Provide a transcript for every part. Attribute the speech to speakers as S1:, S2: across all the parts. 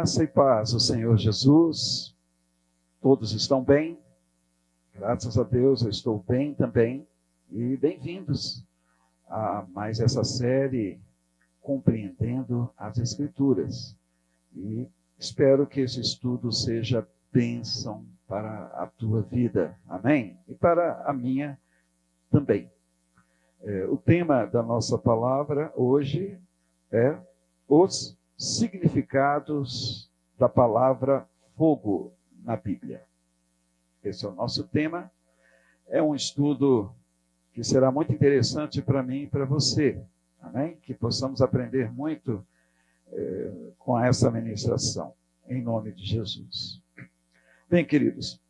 S1: Graça e paz do Senhor Jesus. Todos estão bem? Graças a Deus, eu estou bem também. E bem-vindos a mais essa série Compreendendo as Escrituras. E espero que esse estudo seja bênção para a tua vida. Amém? E para a minha também. O tema da nossa palavra hoje é os significados da palavra fogo na Bíblia. Esse é o nosso tema. É um estudo que será muito interessante para mim e para você. Amém? Que possamos aprender muito com essa ministração, em nome de Jesus. Bem, queridos,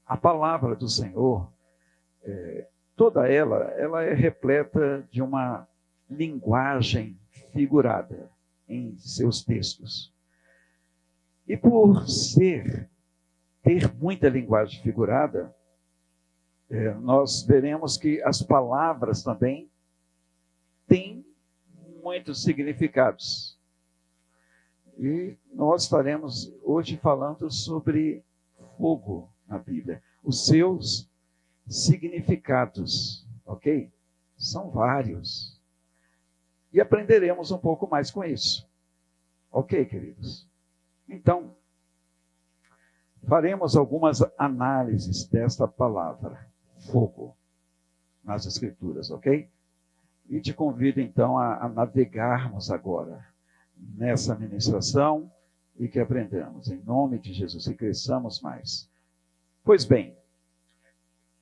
S1: a palavra do Senhor, toda ela é repleta de uma linguagem figurada em seus textos. E por ter muita linguagem figurada, nós veremos que as palavras também têm muitos significados. E nós estaremos hoje falando sobre fogo na Bíblia, os seus significados, ok? São vários. E aprenderemos um pouco mais com isso. Ok, queridos? Então, faremos algumas análises desta palavra, fogo, nas Escrituras, ok? E te convido, então, a navegarmos agora nessa ministração e que aprendamos, em nome de Jesus, e cresçamos mais. Pois bem,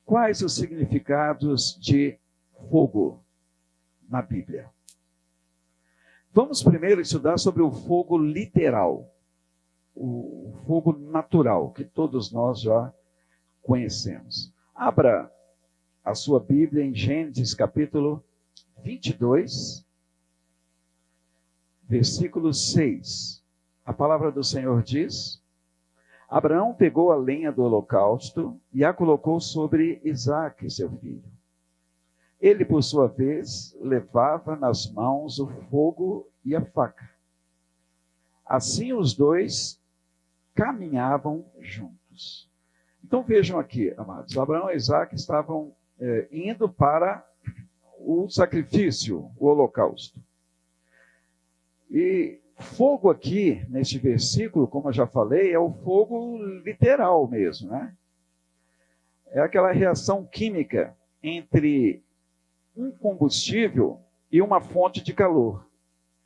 S1: quais os significados de fogo na Bíblia? Vamos primeiro estudar sobre o fogo literal, o fogo natural, que todos nós já conhecemos. Abra a sua Bíblia em Gênesis capítulo 22, versículo 6. A palavra do Senhor diz: Abraão pegou a lenha do holocausto e a colocou sobre Isaque, seu filho. Ele, por sua vez, levava nas mãos o fogo e a faca. Assim os dois caminhavam juntos. Então vejam aqui, amados, Abraão e Isaque estavam indo para o sacrifício, o holocausto. E fogo aqui, neste versículo, como eu já falei, é o fogo literal mesmo, né? É aquela reação química entre um combustível e uma fonte de calor.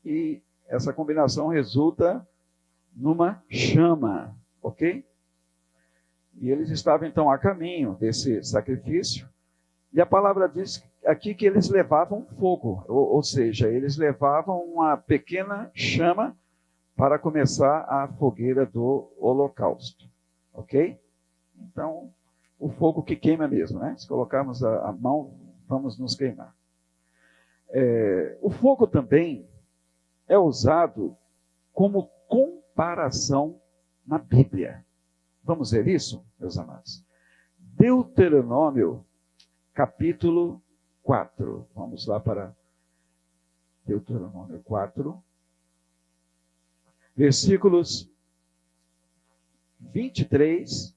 S1: E essa combinação resulta numa chama, ok? E eles estavam então a caminho desse sacrifício. E a palavra diz aqui que eles levavam fogo, ou seja, eles levavam uma pequena chama para começar a fogueira do holocausto, ok? Então, o fogo que queima mesmo, né? Se colocarmos a mão, vamos nos queimar. O fogo também é usado como comparação na Bíblia. Vamos ver isso, meus amados? Deuteronômio, capítulo 4. Vamos lá para Deuteronômio 4, versículos 23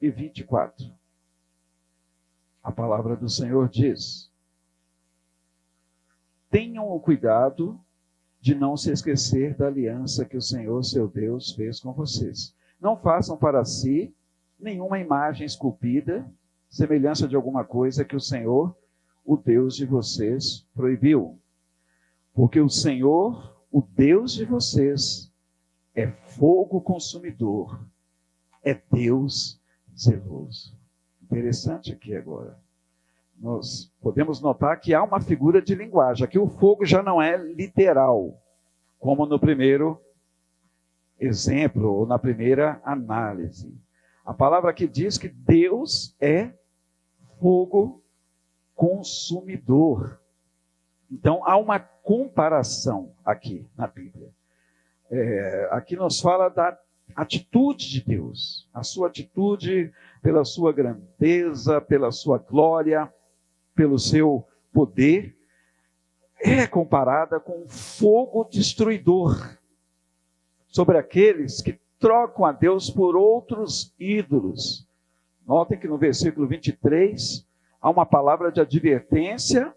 S1: e 24. A palavra do Senhor diz: Tenham o cuidado de não se esquecer da aliança que o Senhor, seu Deus, fez com vocês. Não façam para si nenhuma imagem esculpida, semelhança de alguma coisa que o Senhor, o Deus de vocês, proibiu. Porque o Senhor, o Deus de vocês, é fogo consumidor, é Deus zeloso. Interessante aqui agora. Nós podemos notar que há uma figura de linguagem. Aqui o fogo já não é literal, como no primeiro exemplo, ou na primeira análise. A palavra aqui diz que Deus é fogo consumidor. Então, há uma comparação aqui na Bíblia. Aqui nos fala da atitude de Deus, a sua atitude pela sua grandeza, pela sua glória, pelo seu poder, é comparada com fogo destruidor. sobre aqueles que trocam a Deus por outros ídolos. Notem que no versículo 23 há uma palavra de advertência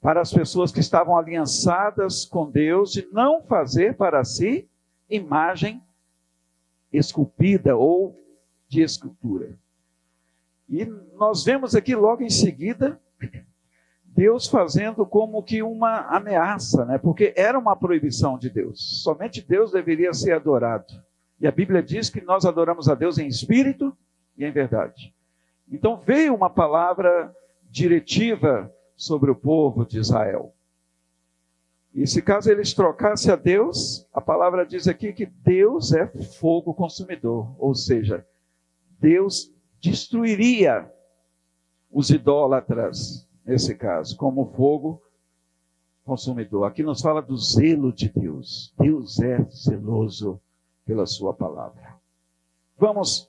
S1: para as pessoas que estavam aliançadas com Deus de não fazer para si imagem esculpida ou de escultura. E nós vemos aqui logo em seguida Deus fazendo como que uma ameaça, né? Porque era uma proibição de Deus. Somente Deus deveria ser adorado. E a Bíblia diz que nós adoramos a Deus em espírito e em verdade. Então veio uma palavra diretiva sobre o povo de Israel. E se caso eles trocassem a Deus, a palavra diz aqui que Deus é fogo consumidor. Ou seja, Deus destruiria os idólatras, nesse caso, como fogo consumidor. Aqui nos fala do zelo de Deus. Deus é zeloso pela sua palavra. Vamos,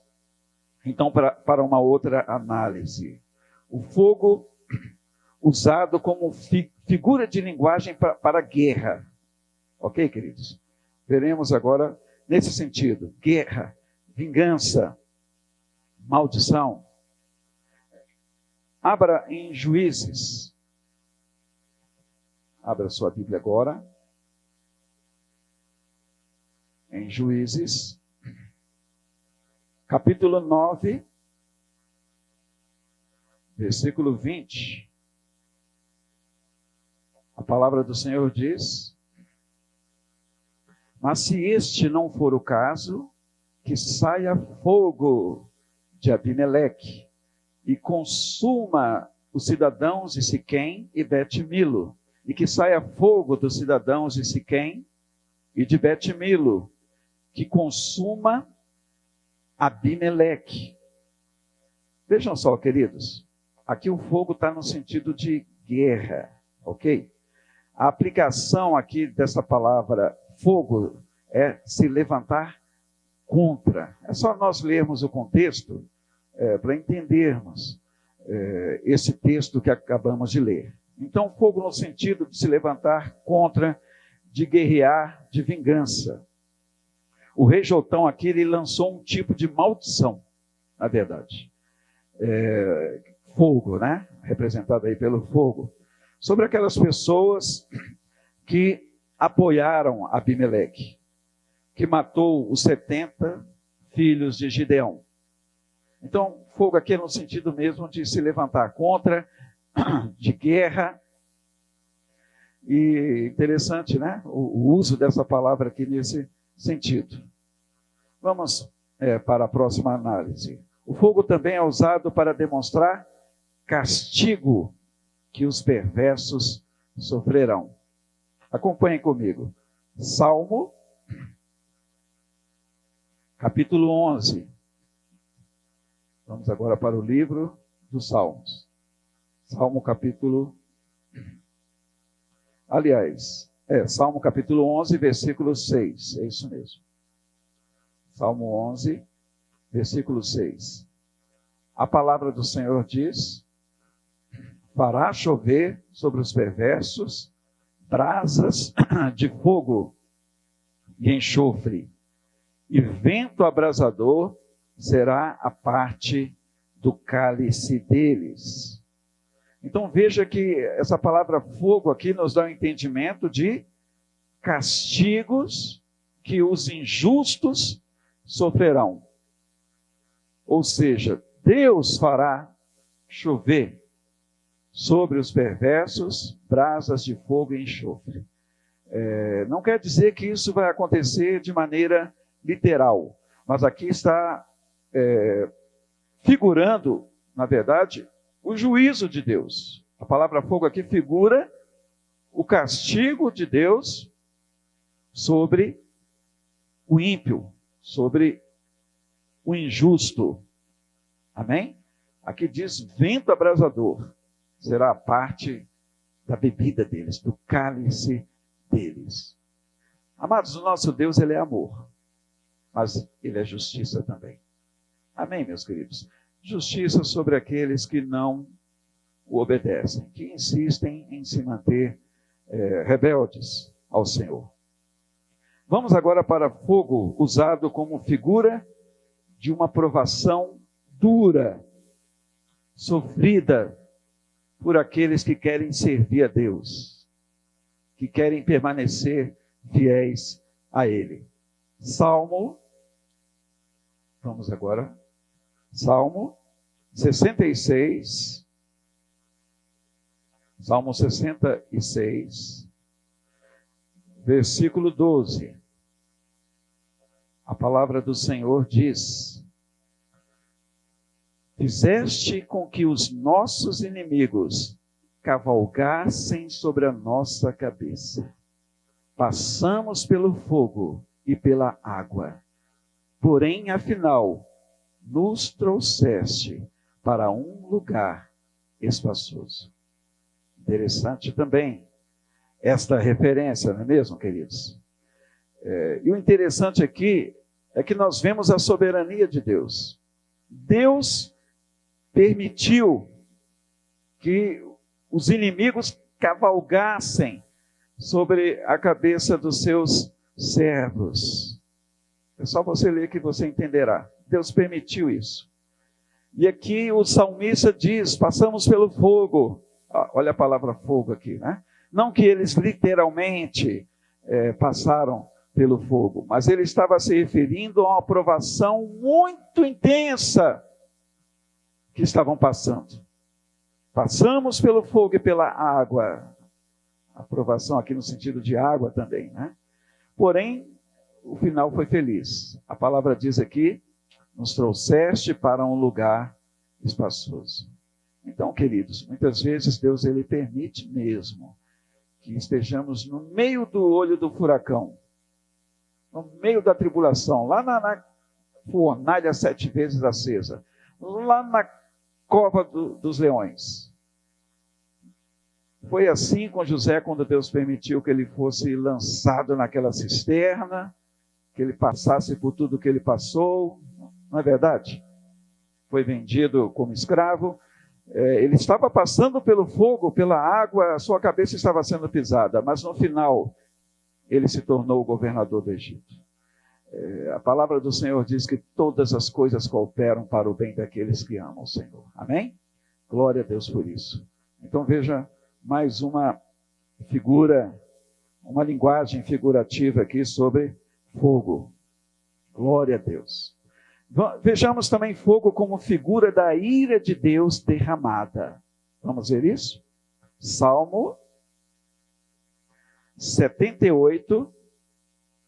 S1: então, para uma outra análise. O fogo usado como figura de linguagem para guerra. Ok, queridos? Veremos agora nesse sentido. Guerra, vingança, maldição. Abra em Juízes. Abra sua Bíblia agora. Em Juízes, capítulo 9, versículo 20. A palavra do Senhor diz: mas se este não for o caso, que saia fogo de Abimeleque e consuma os cidadãos de Siquém e Bet-Milo, e que saia fogo dos cidadãos de Siquém e de Bet-Milo, que consuma Abimeleque. Vejam só, queridos, aqui o fogo está no sentido de guerra, ok? A aplicação aqui dessa palavra fogo é se levantar contra. É só nós lermos o contexto para entendermos esse texto que acabamos de ler. Então, fogo no sentido de se levantar contra, de guerrear, de vingança. O rei Jotão aqui, ele lançou um tipo de maldição, na verdade. Fogo, né? Representado aí pelo fogo. Sobre aquelas pessoas que apoiaram Abimeleque, que matou os 70 filhos de Gideão. Então, fogo aqui é no sentido mesmo de se levantar contra, de guerra. E interessante, né? O uso dessa palavra aqui nesse sentido. Vamos para a próxima análise. O fogo também é usado para demonstrar castigo que os perversos sofrerão. Acompanhem comigo. Salmo, capítulo 11. Vamos agora para o livro dos Salmos. Salmo capítulo... Salmo capítulo 11, versículo 6. É isso mesmo. Salmo 11, versículo 6. A palavra do Senhor diz: fará chover sobre os perversos brasas de fogo e enxofre, e vento abrasador será a parte do cálice deles. Então veja que essa palavra fogo aqui nos dá um entendimento de castigos que os injustos sofrerão. Ou seja, Deus fará chover sobre os perversos brasas de fogo e enxofre. Não quer dizer que isso vai acontecer de maneira literal, mas aqui está figurando, na verdade, o juízo de Deus. A palavra fogo aqui figura o castigo de Deus sobre o ímpio, sobre o injusto. Amém? Aqui diz vento abrasador. Será a parte da bebida deles, do cálice deles. Amados, o nosso Deus, ele é amor, mas ele é justiça também. Amém, meus queridos? Justiça sobre aqueles que não o obedecem, que insistem em se manter rebeldes ao Senhor. Vamos agora para fogo, usado como figura de uma provação dura, sofrida por aqueles que querem servir a Deus, que querem permanecer fiéis a Ele. Vamos agora, Salmo 66, Salmo 66, versículo 12. A palavra do Senhor diz: fizeste com que os nossos inimigos cavalgassem sobre a nossa cabeça. Passamos pelo fogo e pela água, porém, afinal, nos trouxeste para um lugar espaçoso. Interessante também esta referência, não é mesmo, queridos? E o interessante aqui é que nós vemos a soberania de Deus. Deus permitiu que os inimigos cavalgassem sobre a cabeça dos seus servos. É só você ler que você entenderá. Deus permitiu isso. E aqui o salmista diz: passamos pelo fogo. Olha a palavra fogo aqui, né? Não que eles literalmente passaram pelo fogo, mas ele estava se referindo a uma provação muito intensa que estavam passando. Passamos pelo fogo e pela água. A provação aqui no sentido de água também, né? Porém, o final foi feliz. A palavra diz aqui: nos trouxeste para um lugar espaçoso. Então, queridos, muitas vezes Deus ele permite mesmo que estejamos no meio do olho do furacão, no meio da tribulação, lá na fornalha 7 vezes acesa, lá na cova dos leões. Foi assim com José quando Deus permitiu que ele fosse lançado naquela cisterna, que ele passasse por tudo que ele passou, não é verdade? Foi vendido como escravo, ele estava passando pelo fogo, pela água, a sua cabeça estava sendo pisada, mas no final ele se tornou o governador do Egito. A palavra do Senhor diz que todas as coisas cooperam para o bem daqueles que amam o Senhor. Amém? Glória a Deus por isso. Então veja mais uma figura, uma linguagem figurativa aqui sobre fogo. Glória a Deus. Vejamos também fogo como figura da ira de Deus derramada. Vamos ver isso? Salmo 78,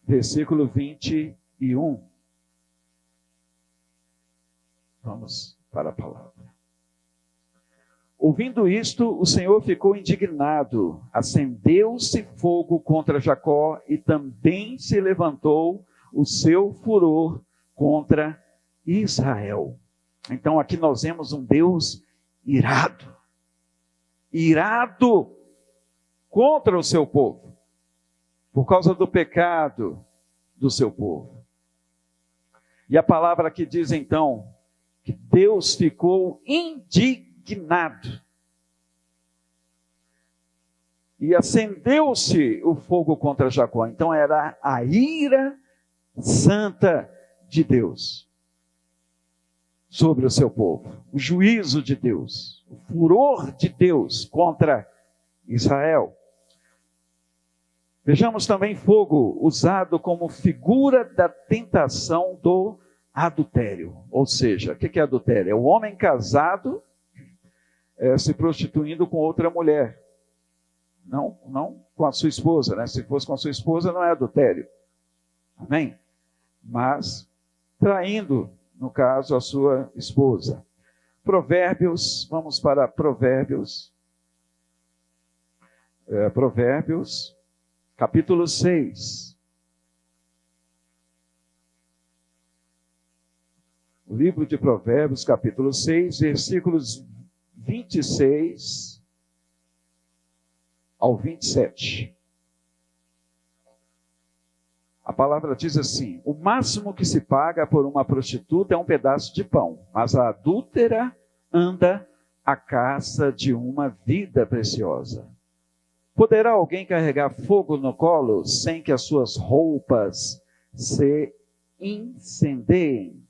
S1: versículo 21. Vamos para a palavra. Ouvindo isto, o Senhor ficou indignado, acendeu-se fogo contra Jacó e também se levantou o seu furor contra Israel. Então aqui nós vemos um Deus irado contra o seu povo, por causa do pecado do seu povo. E a palavra aqui diz então que Deus ficou indignado. E acendeu-se o fogo contra Jacó. Então era a ira santa de Deus sobre o seu povo. O juízo de Deus, o furor de Deus contra Israel. Vejamos também fogo usado como figura da tentação do adultério. Ou seja, o que é adultério? É o homem casado se prostituindo com outra mulher. Não com a sua esposa, né? Se fosse com a sua esposa, não é adultério. Amém? Mas traindo, no caso, a sua esposa. Provérbios, vamos para Provérbios. Provérbios, capítulo 6. O livro de Provérbios, capítulo 6, versículos 26 ao 27. A palavra diz assim: o máximo que se paga por uma prostituta é um pedaço de pão, mas a adúltera anda à caça de uma vida preciosa. Poderá alguém carregar fogo no colo sem que as suas roupas se incendiem?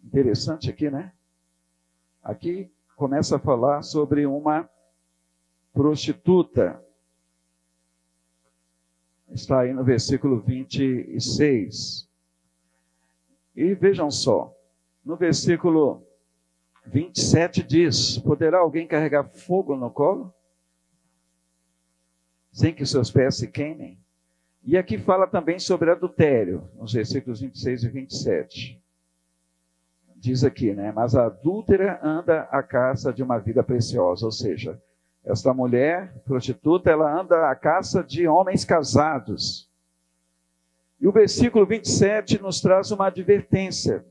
S1: Interessante aqui, né? Aqui começa a falar sobre uma prostituta. Está aí no versículo 26. E vejam só, no versículo 27 diz: poderá alguém carregar fogo no colo sem que seus pés se queimem? E aqui fala também sobre adultério, nos versículos 26 e 27. Diz aqui, né? Mas a adúltera anda à caça de uma vida preciosa, ou seja, esta mulher prostituta, ela anda à caça de homens casados. E o versículo 27 nos traz uma advertência.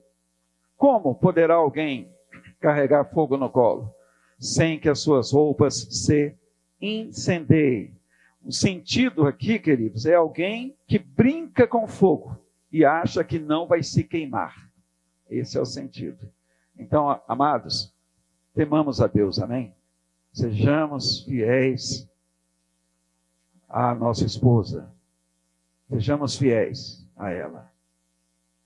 S1: Como poderá alguém carregar fogo no colo sem que as suas roupas se incendiem? O sentido aqui, queridos, é alguém que brinca com fogo e acha que não vai se queimar. Esse é o sentido. Então, amados, temamos a Deus, amém? Sejamos fiéis à nossa esposa. Sejamos fiéis a ela.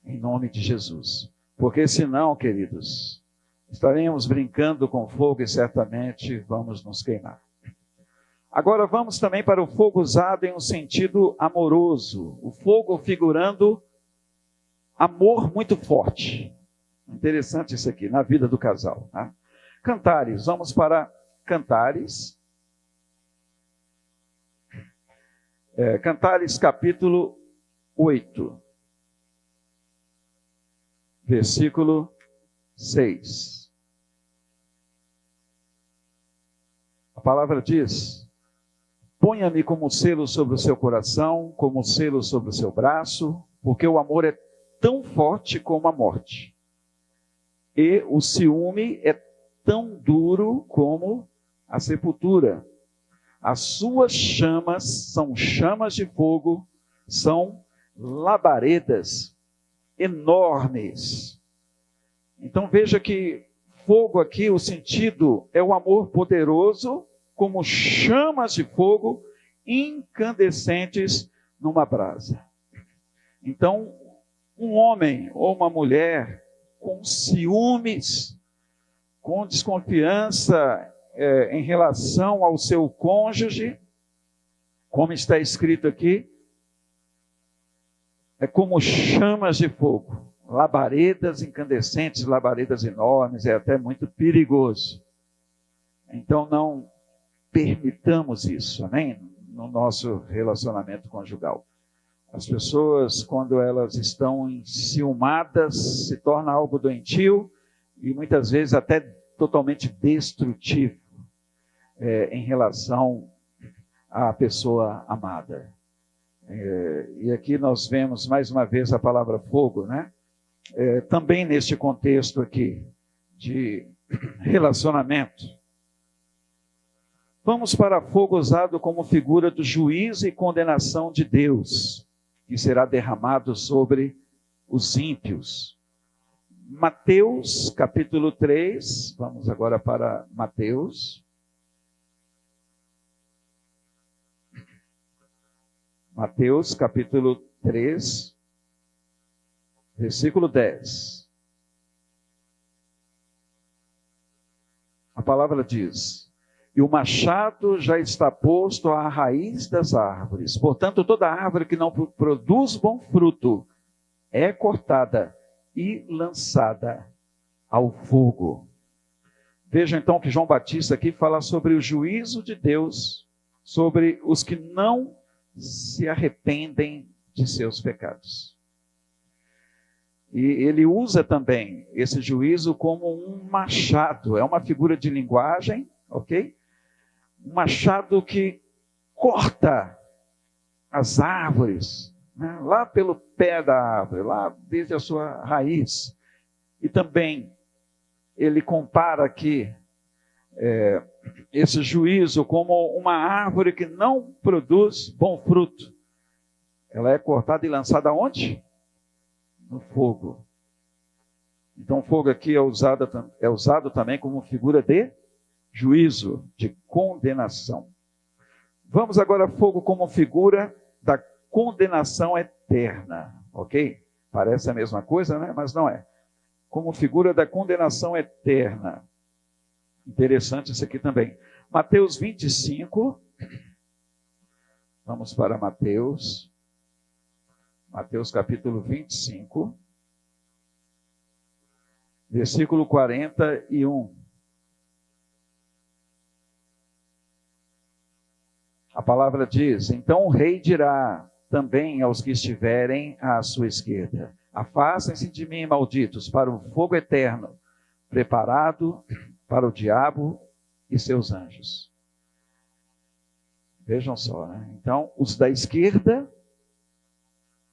S1: Em nome de Jesus. Porque senão, queridos, estaremos brincando com fogo e certamente vamos nos queimar. Agora vamos também para o fogo usado em um sentido amoroso. O fogo figurando amor muito forte. Interessante isso aqui, na vida do casal. Tá? Cantares, vamos para Cantares. Cantares capítulo 8. Versículo 6. A palavra diz: ponha-me como selo sobre o seu coração, como selo sobre o seu braço, porque o amor é tão forte como a morte, e o ciúme é tão duro como a sepultura. As suas chamas são chamas de fogo, são labaredas enormes. Então veja que fogo aqui, o sentido é o amor poderoso, como chamas de fogo incandescentes numa brasa. Então, um homem ou uma mulher com ciúmes, com desconfiança em relação ao seu cônjuge, como está escrito aqui, é como chamas de fogo, labaredas incandescentes, labaredas enormes, é até muito perigoso. Então não permitamos isso, amém? No nosso relacionamento conjugal. As pessoas, quando elas estão enciumadas, se torna algo doentio e muitas vezes até totalmente destrutivo em relação à pessoa amada. E aqui nós vemos mais uma vez a palavra fogo, né? Também neste contexto aqui de relacionamento. Vamos para fogo usado como figura do juízo e condenação de Deus, que será derramado sobre os ímpios. Mateus, capítulo 3, vamos agora para Mateus. Mateus, capítulo 3, versículo 10. A palavra diz: e o machado já está posto à raiz das árvores. Portanto, toda árvore que não produz bom fruto é cortada e lançada ao fogo. Veja então que João Batista aqui fala sobre o juízo de Deus sobre os que não se arrependem de seus pecados. E ele usa também esse juízo como um machado, é uma figura de linguagem, ok? Um machado que corta as árvores, né? Lá pelo pé da árvore, lá desde a sua raiz. E também ele compara aqui esse juízo como uma árvore que não produz bom fruto. Ela é cortada e lançada onde? No fogo. Então o fogo aqui é usado também como figura de juízo, de condenação. Vamos agora a fogo como figura da condenação eterna, ok? Parece a mesma coisa, né? Mas não é. Como figura da condenação eterna. Interessante isso aqui também. Mateus 25. Vamos para Mateus. Mateus capítulo 25. Versículo 41. A palavra diz: então o rei dirá também aos que estiverem à sua esquerda: afastem-se de mim, malditos, para o fogo eterno, preparado para o diabo e seus anjos. Vejam só, né? Então, os da esquerda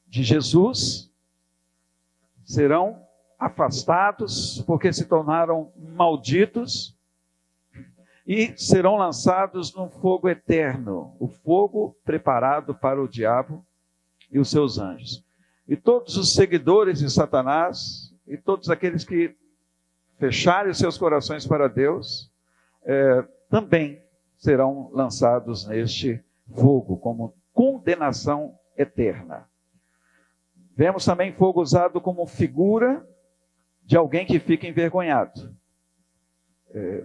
S1: de Jesus serão afastados porque se tornaram malditos e serão lançados no fogo eterno, o fogo preparado para o diabo e os seus anjos. E todos os seguidores de Satanás e todos aqueles que fecharem os seus corações para Deus, também serão lançados neste fogo, como condenação eterna. Vemos também fogo usado como figura de alguém que fica envergonhado.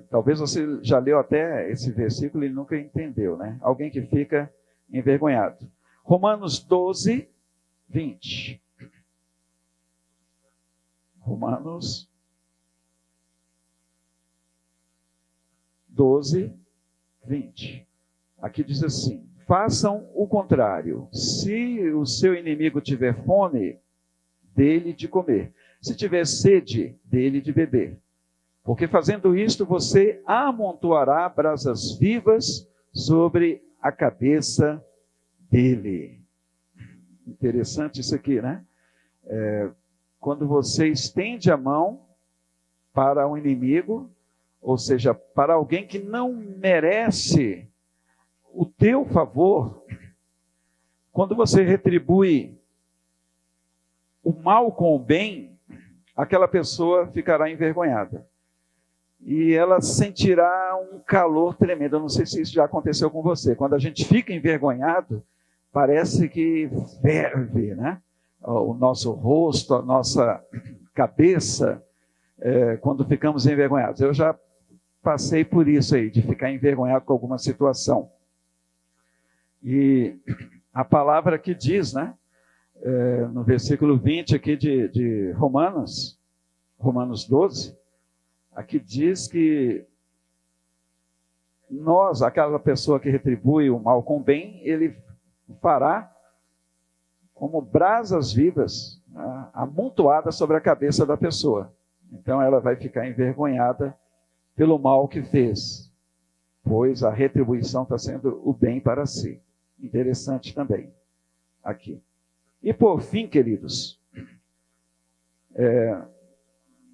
S1: Talvez você já leu até esse versículo e nunca entendeu, né? Alguém que fica envergonhado. Romanos 12, 20. Romanos 12, 20. Aqui diz assim: façam o contrário. Se o seu inimigo tiver fome, dê-lhe de comer. Se tiver sede, dê-lhe de beber. Porque fazendo isto, você amontoará brasas vivas sobre a cabeça dele. Interessante isso aqui, né? Quando você estende a mão para um inimigo, ou seja, para alguém que não merece o teu favor, quando você retribui o mal com o bem, aquela pessoa ficará envergonhada. E ela sentirá um calor tremendo. Eu não sei se isso já aconteceu com você. Quando a gente fica envergonhado, parece que ferve, né? O nosso rosto, a nossa cabeça, quando ficamos envergonhados. Eu já passei por isso aí, de ficar envergonhado com alguma situação. E a palavra que diz, né? No versículo 20 aqui de Romanos 12, aqui diz que nós, aquela pessoa que retribui o mal com o bem, ele fará como brasas vivas, né, amontoadas sobre a cabeça da pessoa. Então ela vai ficar envergonhada pelo mal que fez, pois a retribuição está sendo o bem para si. Interessante também aqui. E por fim, queridos,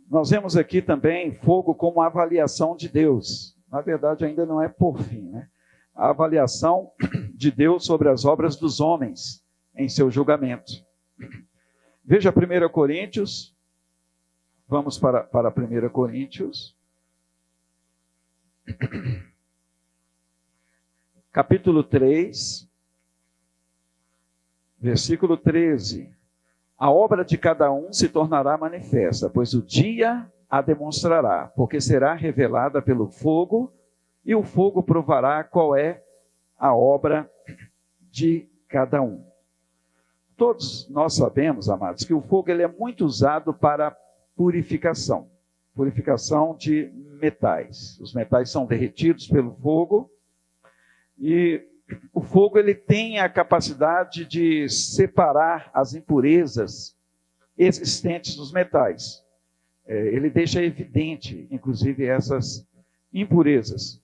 S1: nós vemos aqui também fogo como avaliação de Deus. Na verdade, ainda não é por fim, né? A avaliação de Deus sobre as obras dos homens em seu julgamento. Veja 1 Coríntios. Vamos para 1 Coríntios. Capítulo 3, versículo 13. A obra de cada um se tornará manifesta, pois o dia a demonstrará, porque será revelada pelo fogo, e o fogo provará qual é a obra de cada um. Todos nós sabemos, amados, que o fogo ele é muito usado para purificação de metais. Os metais são derretidos pelo fogo, e o fogo ele tem a capacidade de separar as impurezas existentes nos metais. Ele deixa evidente, inclusive, essas impurezas.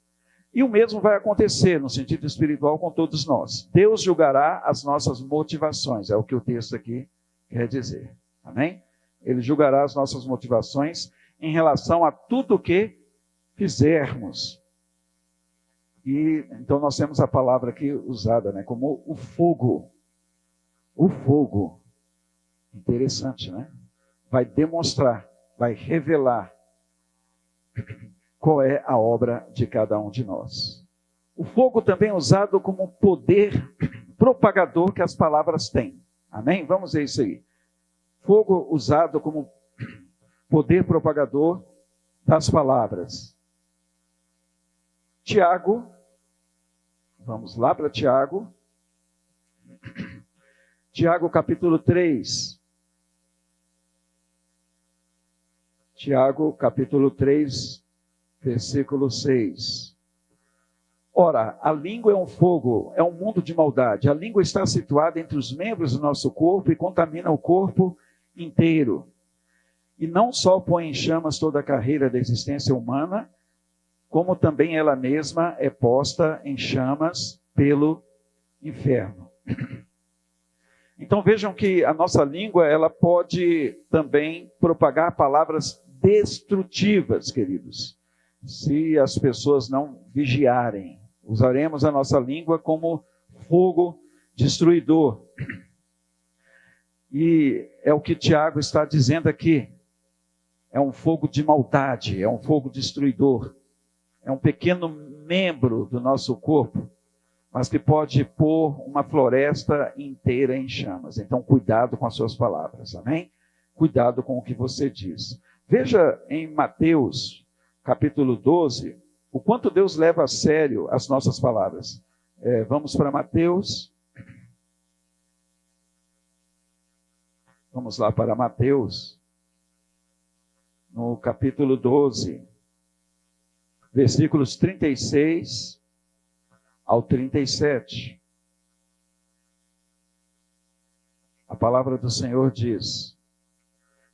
S1: E o mesmo vai acontecer no sentido espiritual com todos nós. Deus julgará as nossas motivações, é o que o texto aqui quer dizer. Amém? Ele julgará as nossas motivações em relação a tudo o que fizermos. E então nós temos a palavra aqui usada, né, como o fogo. O fogo. Interessante, né? Vai demonstrar, vai revelar qual é a obra de cada um de nós. O fogo também é usado como poder propagador que as palavras têm. Amém? Vamos ver isso aí. Fogo usado como poder propagador das palavras. Tiago, vamos lá para Tiago. Tiago capítulo 3. Tiago capítulo 3, versículo 6. Ora, a língua é um fogo, é um mundo de maldade. A língua está situada entre os membros do nosso corpo e contamina o corpo inteiro. E não só põe em chamas toda a carreira da existência humana, como também ela mesma é posta em chamas pelo inferno. Então vejam que a nossa língua, ela pode também propagar palavras destrutivas, queridos, se as pessoas não vigiarem. Usaremos a nossa língua como fogo destruidor. E é o que Tiago está dizendo aqui. É um fogo de maldade, é um fogo destruidor. É um pequeno membro do nosso corpo, mas que pode pôr uma floresta inteira em chamas. Então, cuidado com as suas palavras, amém? Cuidado com o que você diz. Veja em Mateus, capítulo 12, o quanto Deus leva a sério as nossas palavras. Vamos para Mateus. Vamos lá para Mateus, no capítulo 12, versículos 36 ao 37. A palavra do Senhor diz: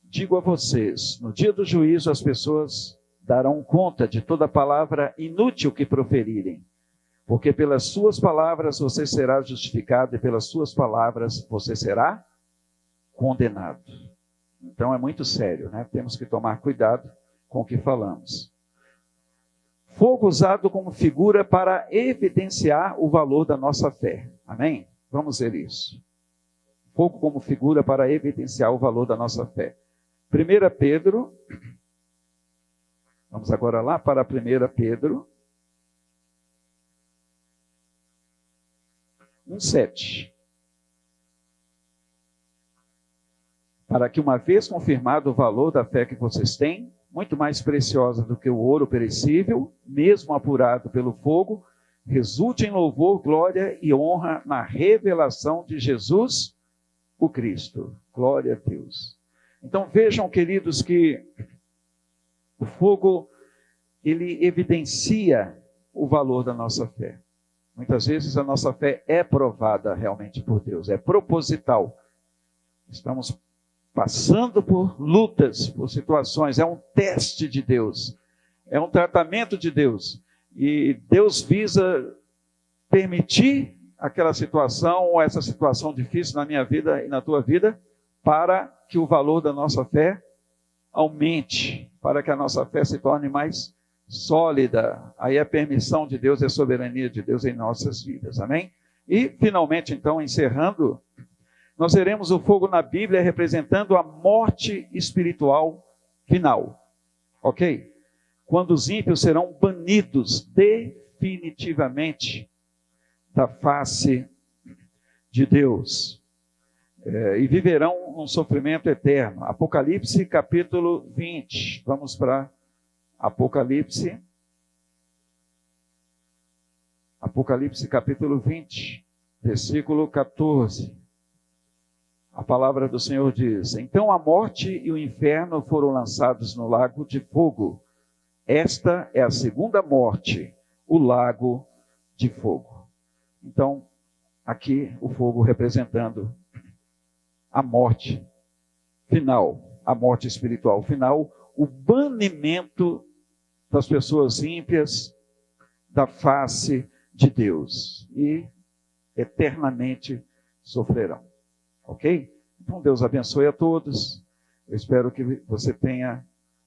S1: digo a vocês, no dia do juízo as pessoas darão conta de toda palavra inútil que proferirem, porque pelas suas palavras você será justificado e pelas suas palavras você será condenado. Então é muito sério, né? Temos que tomar cuidado com o que falamos. Fogo usado como figura para evidenciar o valor da nossa fé. Amém? Vamos ver isso. Fogo como figura para evidenciar o valor da nossa fé. 1 Pedro, vamos agora lá para 1 Pedro 1:7. Para que, uma vez confirmado o valor da fé que vocês têm, muito mais preciosa do que o ouro perecível, mesmo apurado pelo fogo, resulte em louvor, glória e honra na revelação de Jesus, o Cristo. Glória a Deus. Então vejam, queridos, que o fogo, ele evidencia o valor da nossa fé. Muitas vezes a nossa fé é provada realmente por Deus, é proposital. Estamos passando por lutas, por situações, é um teste de Deus, é um tratamento de Deus. E Deus visa permitir aquela situação, ou essa situação difícil na minha vida e na tua vida, para que o valor da nossa fé aumente, para que a nossa fé se torne mais sólida. Aí a permissão de Deus e a soberania de Deus em nossas vidas, amém? E, finalmente, então, encerrando, nós veremos o fogo na Bíblia representando a morte espiritual final, ok? Quando os ímpios serão banidos definitivamente da face de Deus, e viverão um sofrimento eterno. Apocalipse capítulo 20, vamos para Apocalipse capítulo 20, versículo 14. A palavra do Senhor diz: então a morte e o inferno foram lançados no lago de fogo. Esta é a segunda morte, o lago de fogo. Então, aqui o fogo representando a morte final, a morte espiritual final, o banimento das pessoas ímpias da face de Deus e eternamente sofrerão. Ok? Então Deus abençoe a todos. Eu espero que você tenha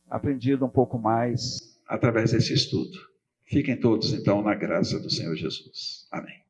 S1: aprendido um pouco mais através desse estudo. Fiquem todos então na graça do Senhor Jesus. Amém.